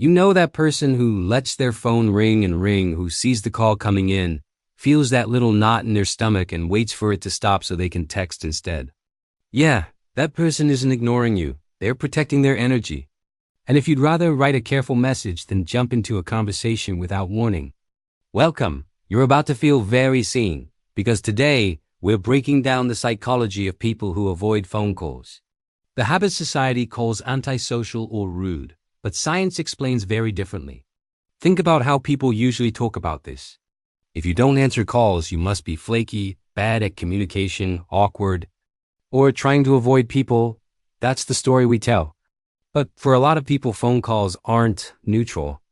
You know that person who lets their phone ring and ring, who sees the call coming in, feels that little knot in their stomach and waits for it to stop so they can text instead. Yeah, that person isn't ignoring you. They're protecting their energy. And if you'd rather write a careful message than jump into a conversation without warning, welcome. You're about to feel very seen, because today we're breaking down the psychology of people who avoid phone calls. The habit society calls antisocial or rude, but science explains very differently. Think about how people usually talk about this. If you don't answer calls, you must be flaky, bad at communication, awkward, or trying to avoid people. That's the story we tell. But for a lot of people, phone calls aren't neutral.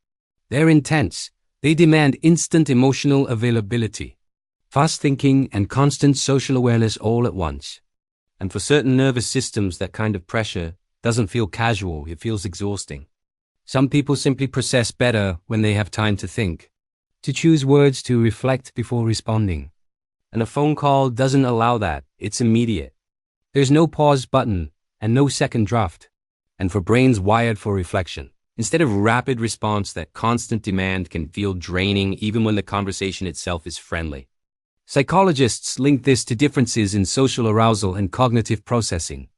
They're intense. They demand instant emotional availability, fast thinking, and constant social awareness all at once. And for certain nervous systems, that kind of pressure doesn't feel casual, it feels exhausting. Some people simply process better when they have time to think, to choose words, to reflect before responding. And a phone call doesn't allow that. It's immediate. There's no pause button and no second draft. And for brains wired for reflection, instead of rapid response, that constant demand can feel draining even when the conversation itself is friendly. Psychologists link this to differences in social arousal and cognitive processing.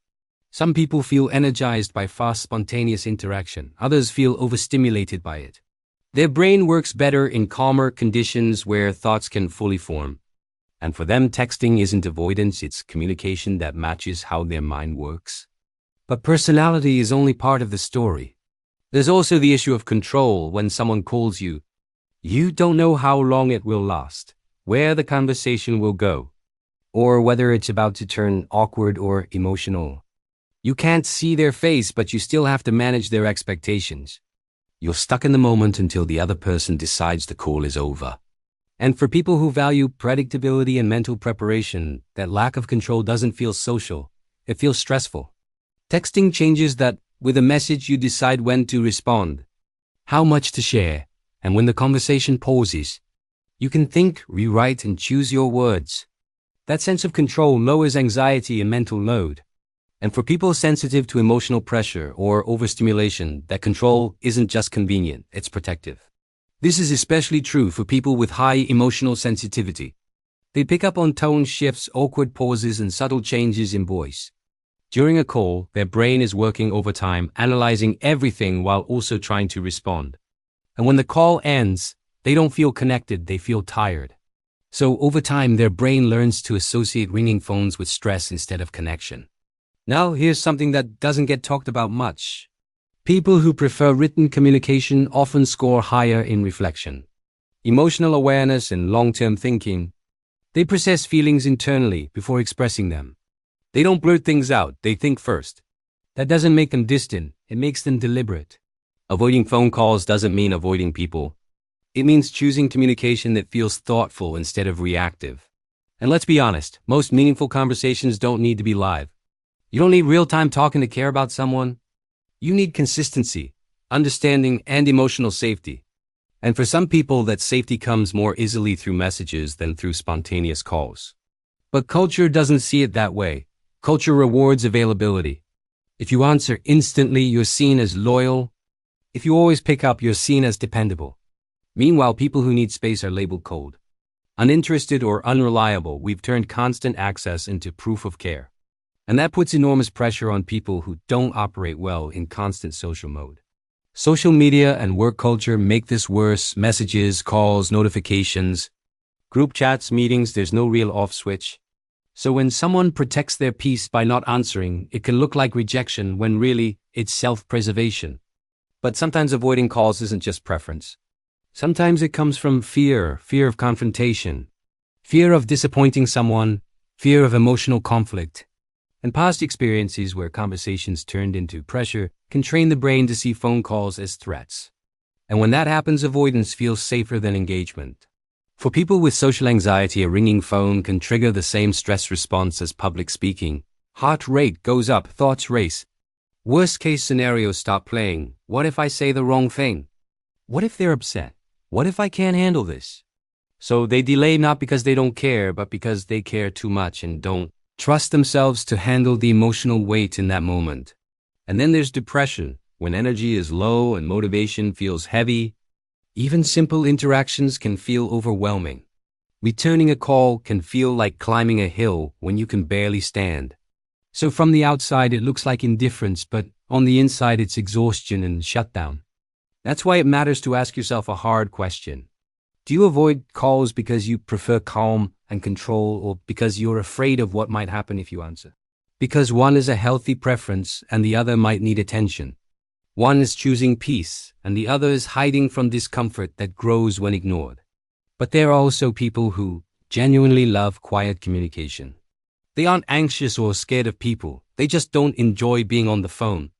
Some people feel energized by fast, spontaneous interaction. Others feel overstimulated by it. Their brain works better in calmer conditions where thoughts can fully form. And for them, texting isn't avoidance, it's communication that matches how their mind works. But personality is only part of the story. There's also the issue of control. When someone calls you, you don't know how long it will last, where the conversation will go, or whether it's about to turn awkward or emotional. You can't see their face, but you still have to manage their expectations. You're stuck in the moment until the other person decides the call is over. And for people who value predictability and mental preparation, that lack of control doesn't feel social. It feels stressful. Texting changes that. With a message, you decide when to respond, how much to share, and when the conversation pauses, you can think, rewrite, and choose your words. That sense of control lowers anxiety and mental load. And for people sensitive to emotional pressure or overstimulation, that control isn't just convenient, it's protective. This is especially true for people with high emotional sensitivity. They pick up on tone shifts, awkward pauses, and subtle changes in voice. During a call, their brain is working overtime, analyzing everything while also trying to respond. And when the call ends, they don't feel connected, they feel tired. So over time, their brain learns to associate ringing phones with stress instead of connection. Now, here's something that doesn't get talked about much. People who prefer written communication often score higher in reflection, emotional awareness, and long-term thinking. They process feelings internally before expressing them. They don't blurt things out, they think first. That doesn't make them distant, it makes them deliberate. Avoiding phone calls doesn't mean avoiding people. It means choosing communication that feels thoughtful instead of reactive. And let's be honest, most meaningful conversations don't need to be live. You don't need real-time talking to care about someone. You need consistency, understanding, and emotional safety. And for some people, that safety comes more easily through messages than through spontaneous calls. But culture doesn't see it that way. Culture rewards availability. If you answer instantly, you're seen as loyal. If you always pick up, you're seen as dependable. Meanwhile, people who need space are labeled cold, uninterested, or unreliable. We've turned constant access into proof of care. And that puts enormous pressure on people who don't operate well in constant social mode. Social media and work culture make this worse. Messages, calls, notifications, group chats, meetings, there's no real off switch. So when someone protects their peace by not answering, it can look like rejection when really it's self-preservation. But sometimes avoiding calls isn't just preference. Sometimes it comes from fear of confrontation, fear of disappointing someone, fear of emotional conflict. And past experiences where conversations turned into pressure can train the brain to see phone calls as threats. And when that happens, avoidance feels safer than engagement. For people with social anxiety, a ringing phone can trigger the same stress response as public speaking. Heart rate goes up, thoughts race. Worst case scenarios start playing. What if I say the wrong thing? What if they're upset? What if I can't handle this? So they delay not because they don't care, but because they care too much and don't trust themselves to handle the emotional weight in that moment. And then there's depression, when energy is low and motivation feels heavy, even simple interactions can feel overwhelming. Returning a call can feel like climbing a hill when you can barely stand. So from the outside it looks like indifference, but on the inside it's exhaustion and shutdown. That's why it matters to ask yourself a hard question. Do you avoid calls because you prefer calm and control, or because you're afraid of what might happen if you answer? Because one is a healthy preference and the other might need attention. One is choosing peace and the other is hiding from discomfort that grows when ignored. But there are also people who genuinely love quiet communication. They aren't anxious or scared of people, they just don't enjoy being on the phone.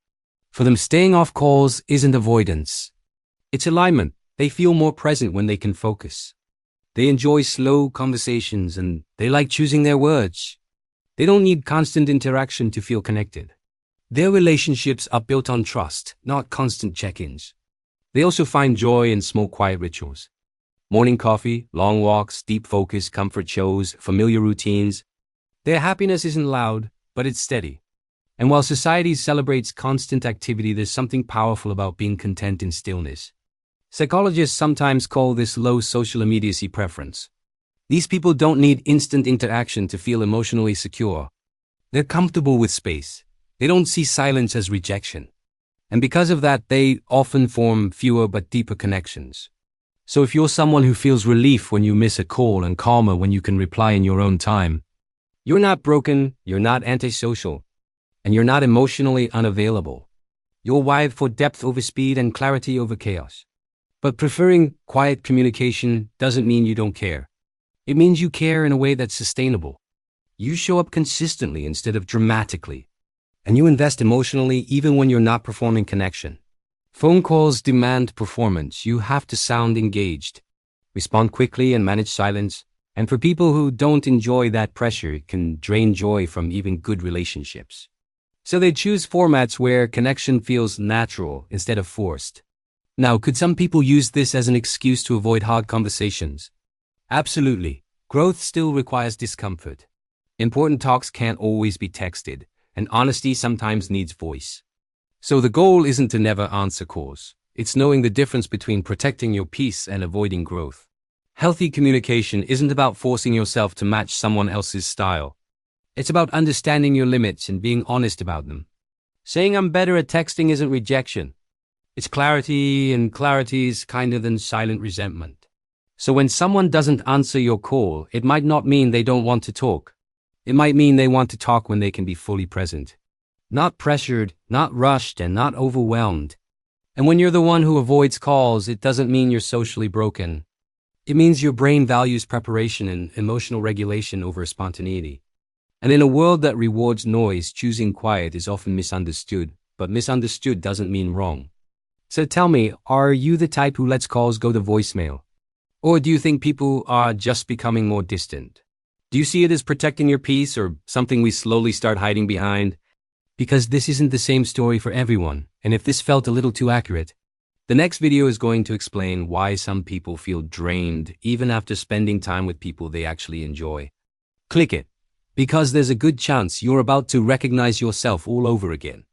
For them, staying off calls isn't avoidance. It's alignment. They feel more present when they can focus. They enjoy slow conversations and they like choosing their words. They don't need constant interaction to feel connected. Their relationships are built on trust, not constant check-ins. They also find joy in small quiet rituals. Morning coffee, long walks, deep focus, comfort shows, familiar routines. Their happiness isn't loud, but it's steady. And while society celebrates constant activity, there's something powerful about being content in stillness. Psychologists sometimes call this low social immediacy preference. These people don't need instant interaction to feel emotionally secure. They're comfortable with space. They don't see silence as rejection. And because of that, they often form fewer but deeper connections. So if you're someone who feels relief when you miss a call and calmer when you can reply in your own time, you're not broken, you're not antisocial, and you're not emotionally unavailable. You're wired for depth over speed and clarity over chaos. But preferring quiet communication doesn't mean you don't care. It means you care in a way that's sustainable. You show up consistently instead of dramatically. And you invest emotionally even when you're not performing connection. Phone calls demand performance. You have to sound engaged, respond quickly, and manage silence. And for people who don't enjoy that pressure, it can drain joy from even good relationships. So they choose formats where connection feels natural instead of forced. Now, could some people use this as an excuse to avoid hard conversations? Absolutely. Growth still requires discomfort. Important talks can't always be texted, and honesty sometimes needs voice. So the goal isn't to never answer calls. It's knowing the difference between protecting your peace and avoiding growth. Healthy communication isn't about forcing yourself to match someone else's style. It's about understanding your limits and being honest about them. Saying I'm better at texting isn't rejection. It's clarity, and clarity is kinder than silent resentment. So when someone doesn't answer your call, it might not mean they don't want to talk. It might mean they want to talk when they can be fully present. Not pressured, not rushed, and not overwhelmed. And when you're the one who avoids calls, it doesn't mean you're socially broken. It means your brain values preparation and emotional regulation over spontaneity. And in a world that rewards noise, choosing quiet is often misunderstood, but misunderstood doesn't mean wrong. So tell me, are you the type who lets calls go to voicemail? Or do you think people are just becoming more distant? Do you see it as protecting your peace or something we slowly start hiding behind? Because this isn't the same story for everyone, and if this felt a little too accurate, the next video is going to explain why some people feel drained even after spending time with people they actually enjoy. Click it, because there's a good chance you're about to recognize yourself all over again.